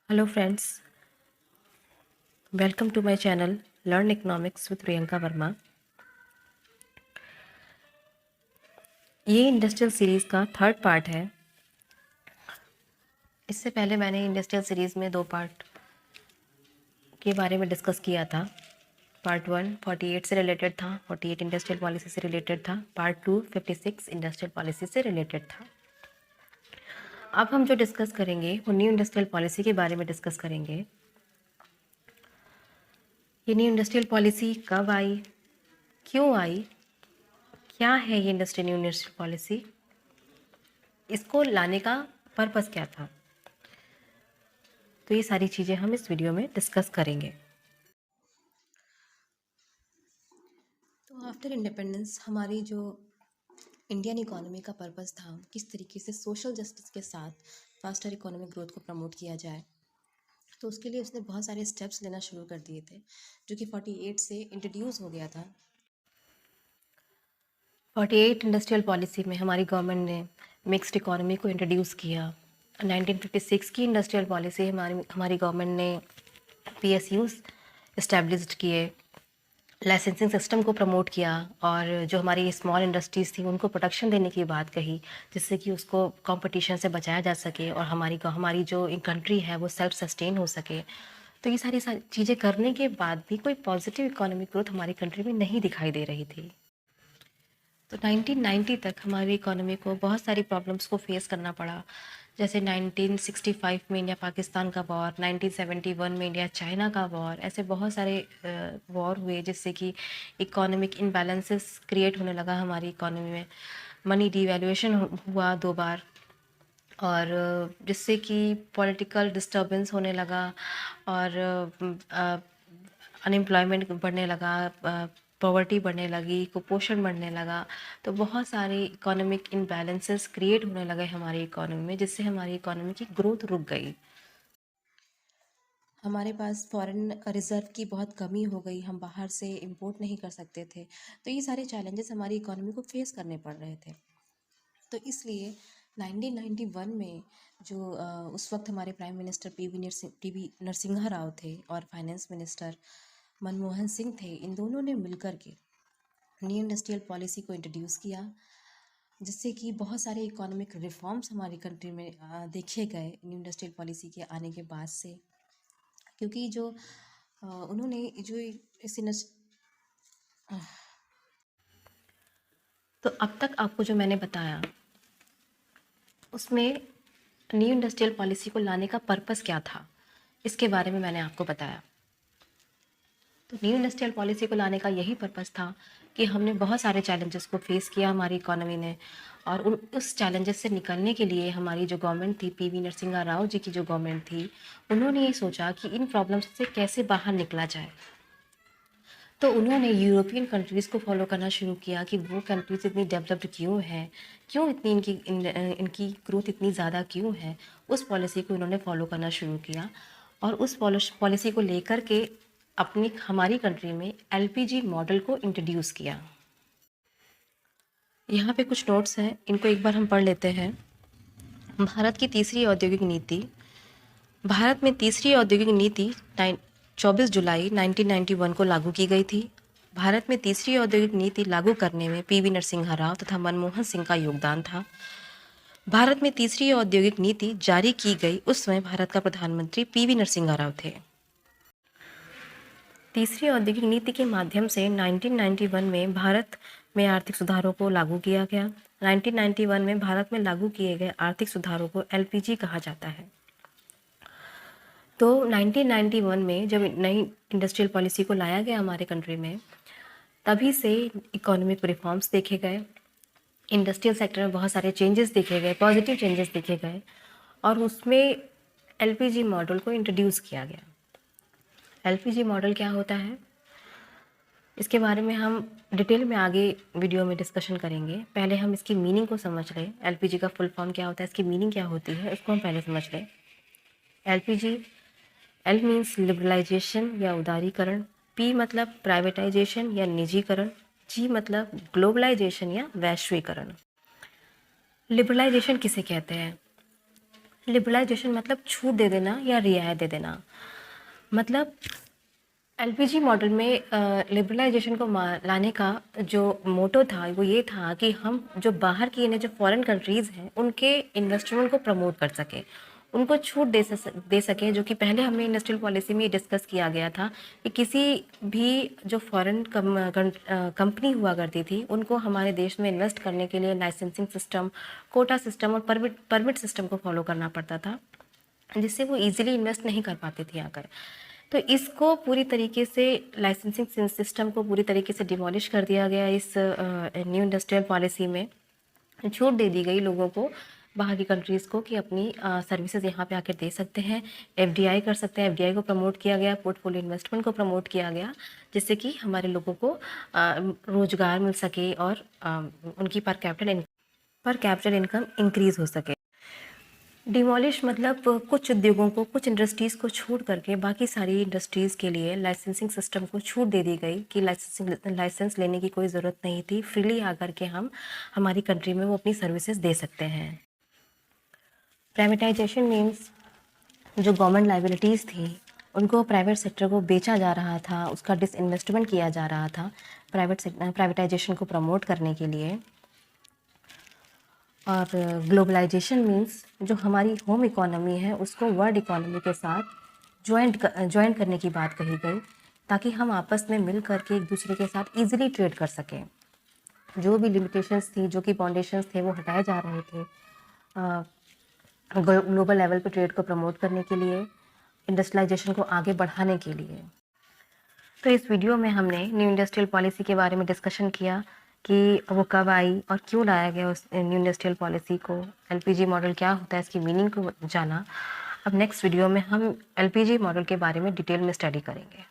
Hello friends, welcome to my channel Learn Economics with Priyanka Verma. ये industrial series का third part है। इससे पहले मैंने इंडस्ट्रियल सीरीज़ में 2 पार्ट के बारे में डिस्कस किया था। पार्ट 1 48 से रिलेटेड था, 48 इंडस्ट्रियल पॉलिसी से रिलेटेड था। पार्ट 2 56 इंडस्ट्रियल पॉलिसी से रिलेटेड था। अब हम जो डिस्कस करेंगे वो न्यू इंडस्ट्रियल पॉलिसी के बारे में डिस्कस करेंगे। ये न्यू इंडस्ट्रियल पॉलिसी कब आई, क्यों आई, क्या है ये न्यू इंडस्ट्रियल पॉलिसी, इसको लाने का पर्पस क्या था, तो ये सारी चीज़ें हम इस वीडियो में डिस्कस करेंगे। तो आफ्टर इंडिपेंडेंस हमारी जो इंडियन इकोनॉमी का पर्पस था, किस तरीके से सोशल जस्टिस के साथ फास्टर इकोनॉमिक ग्रोथ को प्रमोट किया जाए, तो उसके लिए उसने बहुत सारे स्टेप्स लेना शुरू कर दिए थे, जो कि 48 से इंट्रोड्यूस हो गया था। 48 इंडस्ट्रियल पॉलिसी में हमारी गवर्नमेंट ने मिक्स्ड इकोनॉमी को इंट्रोड्यूस किया। 1956 की इंडस्ट्रियल पॉलिसी हमारी गवर्नमेंट ने PSUs इस्टेब्लिश्ड किए, लाइसेंसिंग सिस्टम को प्रमोट किया और जो हमारी स्मॉल इंडस्ट्रीज़ थी उनको प्रोटेक्शन देने की बात कही, जिससे कि उसको कंपटीशन से बचाया जा सके और हमारी जो कंट्री है वो सेल्फ सस्टेन हो सके। तो ये सारी चीज़ें करने के बाद भी कोई पॉजिटिव इकोनॉमिक ग्रोथ हमारी कंट्री में नहीं दिखाई दे रही थी। तो 1990 तक हमारी इकोनॉमी को बहुत सारी प्रॉब्लम्स को फेस करना पड़ा, जैसे 1965 में इंडिया पाकिस्तान का वॉर, 1971 में इंडिया चाइना का वॉर, ऐसे बहुत सारे वॉर हुए जिससे कि इकोनॉमिक इम्बैलेंसेस क्रिएट होने लगा हमारी इकोनॉमी में। मनी डिवैल्यूएशन हुआ 2 बार और जिससे कि पॉलिटिकल डिस्टर्बेंस होने लगा और अनएम्प्लॉयमेंट बढ़ने लगा, पॉवर्टी बढ़ने लगी, कुपोषण बढ़ने लगा। तो बहुत सारे इकोनॉमिक इम्बैलेंसेस क्रिएट होने लगे हमारी इकोनॉमी में, जिससे हमारी इकोनॉमी की ग्रोथ रुक गई। हमारे पास फॉरेन रिज़र्व की बहुत कमी हो गई, हम बाहर से इंपोर्ट नहीं कर सकते थे। तो ये सारे चैलेंजेस हमारी इकोनॉमी को फेस करने पड़ रहे थे। तो इसलिए 1991 में जो उस वक्त हमारे prime minister PV Narasimha Rao थे और फाइनेंस मिनिस्टर मनमोहन सिंह थे, इन दोनों ने मिलकर के न्यू इंडस्ट्रियल पॉलिसी को इंट्रोड्यूस किया, जिससे कि बहुत सारे इकोनॉमिक रिफॉर्म्स हमारी कंट्री में देखे गए न्यू इंडस्ट्रियल पॉलिसी के आने के बाद से। क्योंकि जो उन्होंने जो इस तो अब तक आपको जो मैंने बताया उसमें न्यू इंडस्ट्रियल पॉलिसी को लाने का पर्पस क्या था, इसके बारे में मैंने आपको बताया। तो न्यू इंडस्ट्रियल पॉलिसी को लाने का यही पर्पस था कि हमने बहुत सारे चैलेंजेस को फेस किया हमारी इकोनॉमी ने, और उस चैलेंजेस से निकलने के लिए हमारी जो गवर्नमेंट थी, PV नरसिम्हा राव जी की जो गवर्नमेंट थी, उन्होंने ये सोचा कि इन प्रॉब्लम्स से कैसे बाहर निकला जाए। तो उन्होंने यूरोपियन कंट्रीज़ को फॉलो करना शुरू किया कि वो कंट्रीज़ इतनी डेवलप्ड क्यों हैं, क्यों इतनी इनकी ग्रोथ इतनी ज़्यादा क्यों है। उस पॉलिसी को उन्होंने फॉलो करना शुरू किया और उस पॉलिसी को लेकर के हमारी कंट्री में LPG मॉडल को इंट्रोड्यूस किया। यहाँ पे कुछ नोट्स हैं, इनको एक बार हम पढ़ लेते हैं। भारत की तीसरी औद्योगिक नीति भारत में तीसरी औद्योगिक नीति 24 जुलाई 1991 को लागू की गई थी। भारत में तीसरी औद्योगिक नीति लागू करने में PV नरसिम्हा राव तथा मनमोहन सिंह का योगदान था। भारत में तीसरी औद्योगिक नीति जारी की गई उस समय भारत का प्रधानमंत्री PV नरसिम्हा राव थे। तीसरी औद्योगिक नीति के माध्यम से 1991 में भारत में आर्थिक सुधारों को लागू किया गया। 1991 में भारत में लागू किए गए आर्थिक सुधारों को LPG कहा जाता है। तो 1991 में जब नई इंडस्ट्रियल पॉलिसी को लाया गया हमारे कंट्री में, तभी से इकोनॉमिक रिफॉर्म्स देखे गए, इंडस्ट्रियल सेक्टर में बहुत सारे चेंजेस देखे गए, पॉजिटिव चेंजेस देखे गए और उसमें LPG मॉडल को इंट्रोड्यूस किया गया। LPG मॉडल क्या होता है, इसके बारे में हम डिटेल में आगे वीडियो में डिस्कशन करेंगे। पहले हम इसकी मीनिंग को समझ लें। LPG का फुल फॉर्म क्या होता है, इसकी मीनिंग क्या होती है, उसको हम पहले समझ लें। LPG, L मीन्स लिबरलाइजेशन या उदारीकरण, P मतलब प्राइवेटाइजेशन या निजीकरण, G मतलब ग्लोबलाइजेशन या वैश्वीकरण। लिबरलाइजेशन किसे कहते हैं? लिबरलाइजेशन मतलब छूट दे देना या रियायत दे देना। मतलब एलपीजी मॉडल में लिबरलाइजेशन को लाने का जो मोटो था वो ये था कि हम जो बाहर की जो फॉरेन कंट्रीज़ हैं उनके इन्वेस्टमेंट को प्रमोट कर सकें, उनको छूट दे सकें, जो कि पहले हमने इंडस्ट्रियल पॉलिसी में डिस्कस किया गया था कि किसी भी जो फॉरेन कंपनी हुआ करती थी उनको हमारे देश में इन्वेस्ट करने के लिए लाइसेंसिंग सिस्टम, कोटा सिस्टम और परमिट सिस्टम को फॉलो करना पड़ता था, जिससे वो इजीली इन्वेस्ट नहीं कर पाते थे आकर। तो इसको पूरी तरीके से लाइसेंसिंग सिस्टम को पूरी तरीके से डिमोलिश कर दिया गया इस न्यू इंडस्ट्रियल पॉलिसी में। छूट दे दी गई लोगों को, बाहर की कंट्रीज़ को, कि अपनी सर्विसेज यहाँ पे आकर दे सकते हैं, एफडीआई कर सकते हैं। एफडीआई को प्रमोट किया गया, पोर्टफोलियो इन्वेस्टमेंट को प्रमोट किया गया, जिससे कि हमारे लोगों को रोज़गार मिल सके और उनकी पर कैपिटल इनकम इंक्रीज़ हो सके। डिमोलिश मतलब कुछ उद्योगों को, कुछ इंडस्ट्रीज़ को छोड़ करके बाकी सारी इंडस्ट्रीज़ के लिए लाइसेंसिंग सिस्टम को छूट दे दी गई कि लाइसेंस लेने की कोई ज़रूरत नहीं थी, फ्रीली आकर के हम हमारी कंट्री में वो अपनी सर्विसेज दे सकते हैं। प्राइवेटाइजेशन मीन्स जो गवर्नमेंट लाइबिलिटीज़ थी उनको प्राइवेट सेक्टर को बेचा जा रहा था, उसका डिसइन्वेस्टमेंट किया जा रहा था प्राइवेटाइजेशन को प्रमोट करने के लिए। और ग्लोबलाइजेशन मीन्स जो हमारी होम इकोनॉमी है उसको वर्ल्ड इकोनॉमी के साथ ज्वाइन करने की बात कही गई, ताकि हम आपस में मिल करके एक दूसरे के साथ इजीली ट्रेड कर सकें। जो भी लिमिटेशंस थी, जो कि बाउंडेशंस थे, वो हटाए जा रहे थे ग्लोबल लेवल पे ट्रेड को प्रमोट करने के लिए, इंडस्ट्रियलाइजेशन को आगे बढ़ाने के लिए। तो इस वीडियो में हमने न्यू इंडस्ट्रियल पॉलिसी के बारे में डिस्कशन किया कि वो कब आई और क्यों लाया गया उस न्यू इंडस्ट्रियल पॉलिसी को, एलपीजी मॉडल क्या होता है, इसकी मीनिंग को जाना। अब नेक्स्ट वीडियो में हम एलपीजी मॉडल के बारे में डिटेल में स्टडी करेंगे।